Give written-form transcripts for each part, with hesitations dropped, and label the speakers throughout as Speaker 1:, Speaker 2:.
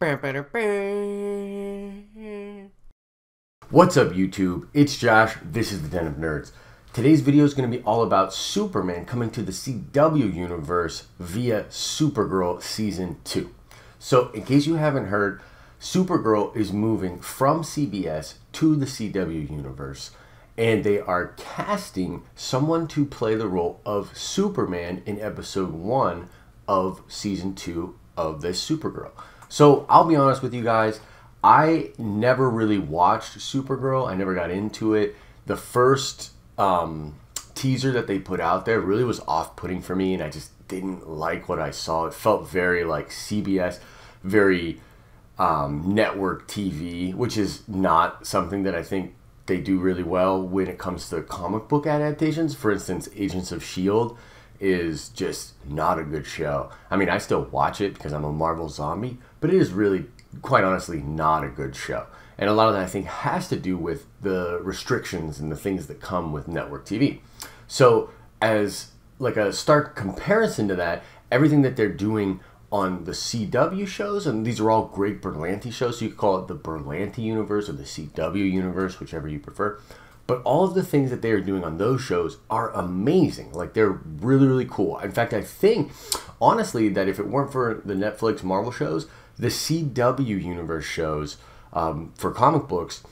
Speaker 1: What's up, YouTube? It's Josh. This is the Den of Nerds. Today's video is going to be all about Superman coming to the CW universe via Supergirl Season 2. So, in case you haven't heard, Supergirl is moving from CBS to the CW universe, and they are casting someone to play the role of Superman in episode 1 of Season 2 of this Supergirl. So, I'll be honest with you guys, I never really watched Supergirl. I never got into it. The first teaser that they put out there really was off-putting for me, and I just didn't like what I saw. It felt very like CBS, very network TV, which is not something that I think they do really well when it comes to comic book adaptations. For instance, Agents of S.H.I.E.L.D. is just not a good show. I mean, I still watch it because I'm a Marvel zombie, but it is really, quite honestly, not a good show. And a lot of that, I think, has to do with the restrictions and the things that come with network TV. So as like a stark comparison to that, everything that they're doing on the CW shows, and these are all Greg Berlanti shows, so you could call it the Berlanti universe or the CW universe, whichever you prefer. But all of the things that they are doing on those shows are amazing. Like, they're really, really cool. In fact, I think, honestly, that if it weren't for the Netflix Marvel shows, the CW universe shows for comic books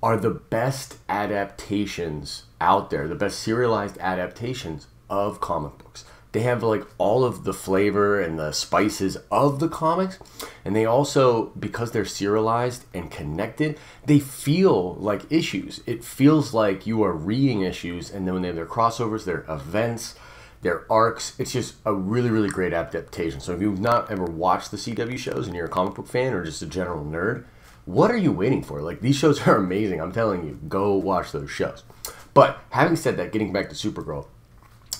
Speaker 1: are the best adaptations out there, the best serialized adaptations of comic books. They have like all of the flavor and the spices of the comics, and they also, because they're serialized and connected, they feel like issues. It feels like you are reading issues, and then when they have their crossovers, their events, their arcs, it's just a really, really great adaptation. So if you've not ever watched the CW shows and you're a comic book fan or just a general nerd, what are you waiting for? Like, these shows are amazing. I'm telling you, go watch those shows. But having said that, getting back to Supergirl,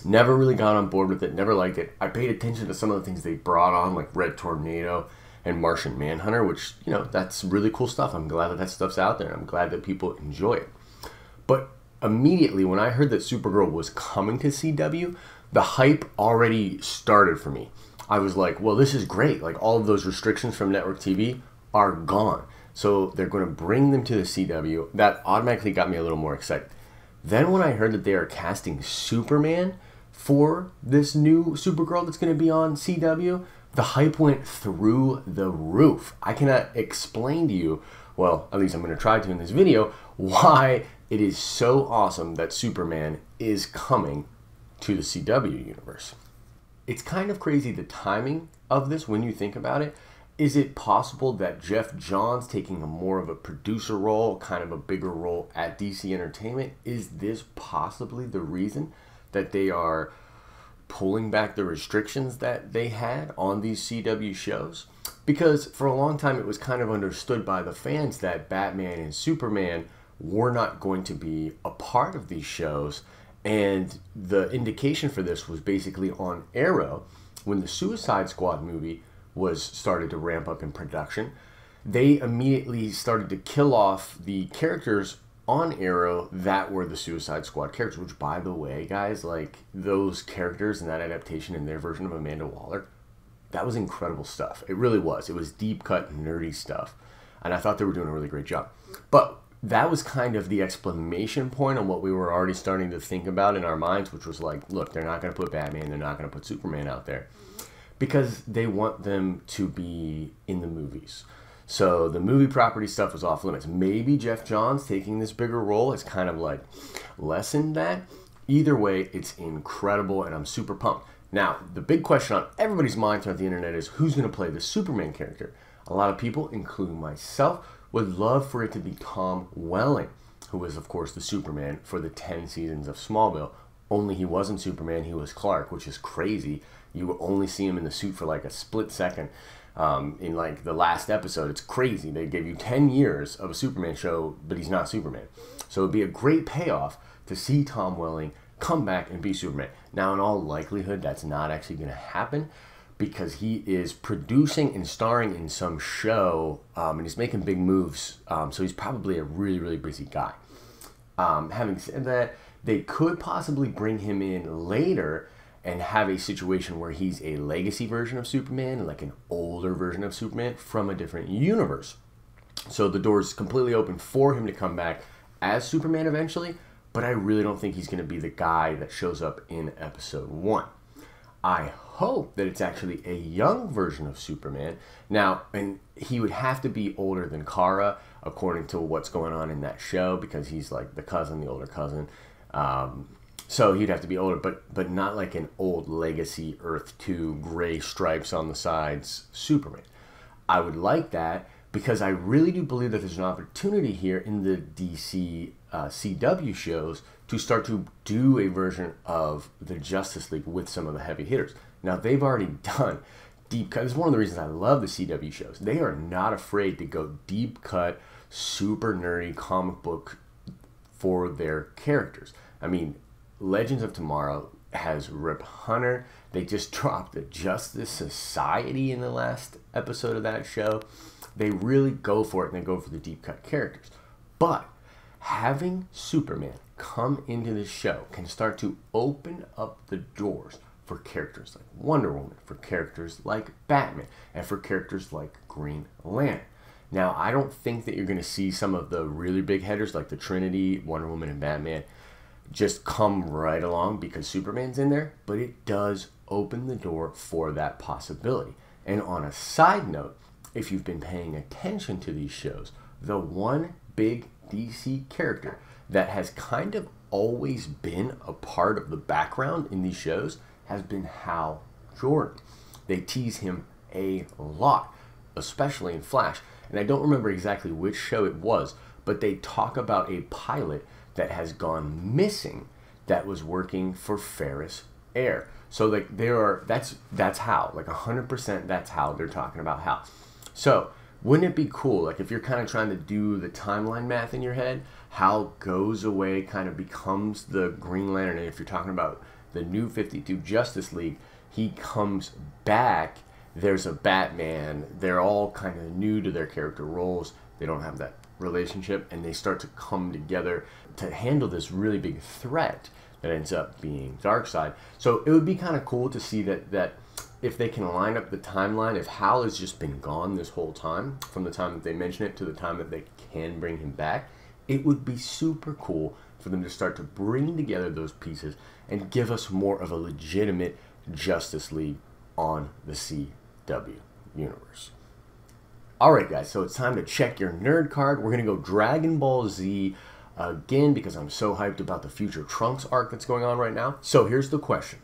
Speaker 1: never really got on board with it, never liked it. I paid attention to some of the things they brought on, like Red Tornado and Martian Manhunter, which, you know, that's really cool stuff. I'm glad that that stuff's out there. I'm glad that people enjoy it. But immediately when I heard that Supergirl was coming to CW, the hype already started for me. I was like, well, this is great. Like, all of those restrictions from network TV are gone. So they're going to bring them to the CW. That automatically got me a little more excited. Then when I heard that they are casting Superman for this new Supergirl that's going to be on CW, the hype went through the roof. I cannot explain to you, well, at least I'm going to try to in this video, why it is so awesome that Superman is coming to the CW universe. It's kind of crazy, the timing of this when you think about it. Is it possible that Jeff Johns taking a more of a producer role, kind of a bigger role at DC Entertainment, is this possibly the reason that they are pulling back the restrictions that they had on these CW shows? Because for a long time it was kind of understood by the fans that Batman and Superman were not going to be a part of these shows, and the indication for this was basically on Arrow when the Suicide Squad movie was started to ramp up in production. They immediately started to kill off the characters on Arrow that were the Suicide Squad characters, which, by the way, guys, like, those characters in that adaptation in their version of Amanda Waller, that was incredible stuff. It really was. It was deep cut, nerdy stuff, and I thought they were doing a really great job. But that was kind of the exclamation point on what we were already starting to think about in our minds, which was like, look, they're not going to put Batman, they're not going to put Superman out there, because they want them to be in the movies. So the movie property stuff was off limits. Maybe Jeff Johns taking this bigger role has kind of like lessened that. Either way, it's incredible, and I'm super pumped. Now, the big question on everybody's mind throughout the internet is who's going to play the Superman character? A lot of people, including myself, would love for it to be Tom Welling, who is, of course, the Superman for the 10 seasons of Smallville. Only he wasn't Superman, he was Clark, which is crazy. You will only see him in the suit for like a split second in like the last episode. It's crazy. They gave you 10 years of a Superman show, but he's not Superman. So it'd be a great payoff to see Tom Welling come back and be Superman. Now, in all likelihood, that's not actually going to happen because he is producing and starring in some show, and he's making big moves. So he's probably a really, really busy guy. Having said that, they could possibly bring him in later and have a situation where he's a legacy version of Superman, like an older version of Superman from a different universe. So the door's completely open for him to come back as Superman eventually, but I really don't think he's going to be the guy that shows up in episode 1. I hope that it's actually a young version of Superman. Now, and he would have to be older than Kara, according to what's going on in that show, because he's like the cousin, the older cousin. So he'd have to be older, but not like an old legacy Earth 2 gray stripes on the sides Superman. I would like that because I really do believe that there's an opportunity here in the DC CW shows to start to do a version of the Justice League with some of the heavy hitters. Now, they've already done deep cut. This is one of the reasons I love the CW shows. They are not afraid to go deep cut, super nerdy comic book for their characters. I mean, Legends of Tomorrow has Rip Hunter. They just dropped the Justice Society in the last episode of that show. They really go for it, and they go for the deep cut characters. But having Superman come into the show can start to open up the doors for characters like Wonder Woman, for characters like Batman, and for characters like Green Lantern. Now, I don't think that you're going to see some of the really big headers like the Trinity, Wonder Woman, and Batman just come right along because Superman's in there, but it does open the door for that possibility. And on a side note, if you've been paying attention to these shows, the one big DC character that has kind of always been a part of the background in these shows has been Hal Jordan. They tease him a lot, especially in Flash. And I don't remember exactly which show it was, but they talk about a pilot that has gone missing that was working for Ferris Air. So like that's Hal, like 100% that's how they're talking about Hal. So wouldn't it be cool, like if you're kind of trying to do the timeline math in your head, Hal goes away, kind of becomes the Green Lantern, and if you're talking about the new 52 Justice League, he comes back, there's a Batman, they're all kind of new to their character roles, they don't have that relationship, and they start to come together to handle this really big threat that ends up being Darkseid. So it would be kind of cool to see that if they can line up the timeline, if Hal has just been gone this whole time, from the time that they mention it to the time that they can bring him back, it would be super cool for them to start to bring together those pieces and give us more of a legitimate Justice League on the CW universe. Alright guys, so it's time to check your nerd card. We're going to go Dragon Ball Z again because I'm so hyped about the future Trunks arc that's going on right now. So here's the question.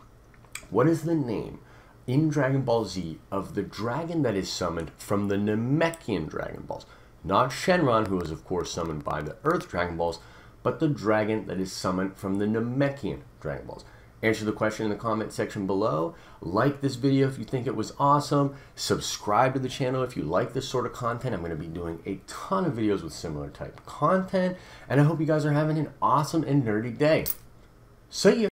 Speaker 1: What is the name in Dragon Ball Z of the dragon that is summoned from the Namekian Dragon Balls? Not Shenron, who is of course summoned by the Earth Dragon Balls, but the dragon that is summoned from the Namekian Dragon Balls. Answer the question in the comment section below. Like this video if you think it was awesome. Subscribe to the channel if you like this sort of content. I'm going to be doing a ton of videos with similar type content. And I hope you guys are having an awesome and nerdy day. See ya!